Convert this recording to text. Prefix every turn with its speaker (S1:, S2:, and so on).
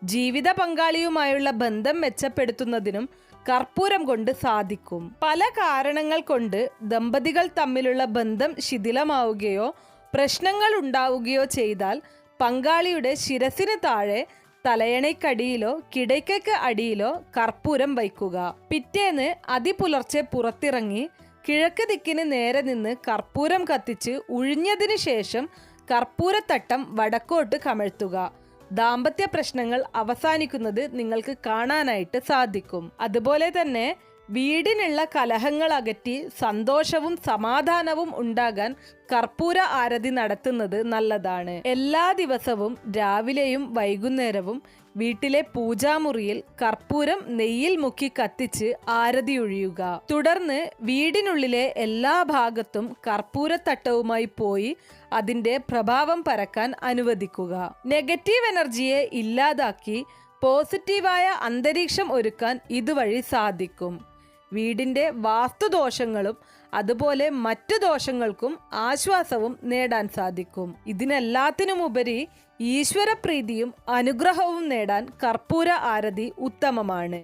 S1: ജീവിത പങ്കാളിയുമായുള്ള ബന്ധം മെച്ചപ്പെടുത്തുന്നതിനും കർപ്പൂരം കൊണ്ട് സാധിക്കും. പല കാരണങ്ങൾ കൊണ്ട് ദമ്പതികൾ തമ്മിലുള്ള ബന്ധം ശിഥിലമാവുകയോ പ്രശ്നങ്ങൾ ഉണ്ടാവുകയോ ചെയ്താൽ പങ്കാളിയുടെ ശിരസിന് താഴെ തലയണയ്ക്കടിയിലോ കിടക്കയ്ക്ക് അടിയിലോ കർപ്പൂരം വയ്ക്കുക. പിറ്റേന്ന് അതിപുലർച്ചെ പുറത്തിറങ്ങി കിഴക്ക് ദിക്കിന് നേരെ നിന്ന് കർപ്പൂരം കത്തിച്ച് ഉഴിഞ്ഞതിന് ശേഷം കർപ്പൂരത്തട്ടം വടക്കോട്ട് കമഴ്ത്തുക. ദാമ്പത്യ പ്രശ്നങ്ങൾ അവസാനിക്കുന്നത് നിങ്ങൾക്ക് കാണാനായിട്ട് സാധിക്കും. അതുപോലെ തന്നെ വീടിനുള്ള കലഹങ്ങൾ അകറ്റി സന്തോഷവും സമാധാനവും ഉണ്ടാകാൻ കർപ്പൂര ആരതി നടത്തുന്നത് നല്ലതാണ്. എല്ലാ ദിവസവും രാവിലെയും വൈകുന്നേരവും വീട്ടിലെ പൂജാമുറിയിൽ കർപ്പൂരം നെയ്യിൽ മുക്കി കത്തിച്ച് ആരതി ഒഴിയുക. തുടർന്ന് വീടിനുള്ളിലെ എല്ലാ ഭാഗത്തും കർപ്പൂരത്തട്ടവുമായി പോയി അതിന്റെ പ്രഭാവം പരക്കാൻ അനുവദിക്കുക. നെഗറ്റീവ് എനർജിയെ ഇല്ലാതാക്കി പോസിറ്റീവായ അന്തരീക്ഷം ഒരുക്കാൻ ഇതുവഴി സാധിക്കും. വീടിന്റെ വാസ്തുദോഷങ്ങളും അതുപോലെ മറ്റു ദോഷങ്ങൾക്കും ആശ്വാസവും നേടാൻ സാധിക്കും. ഇതിനെല്ലാത്തിനുമുപരി ഈശ്വരപ്രീതിയും അനുഗ്രഹവും നേടാൻ കർപ്പൂര ആരതി ഉത്തമമാണ്.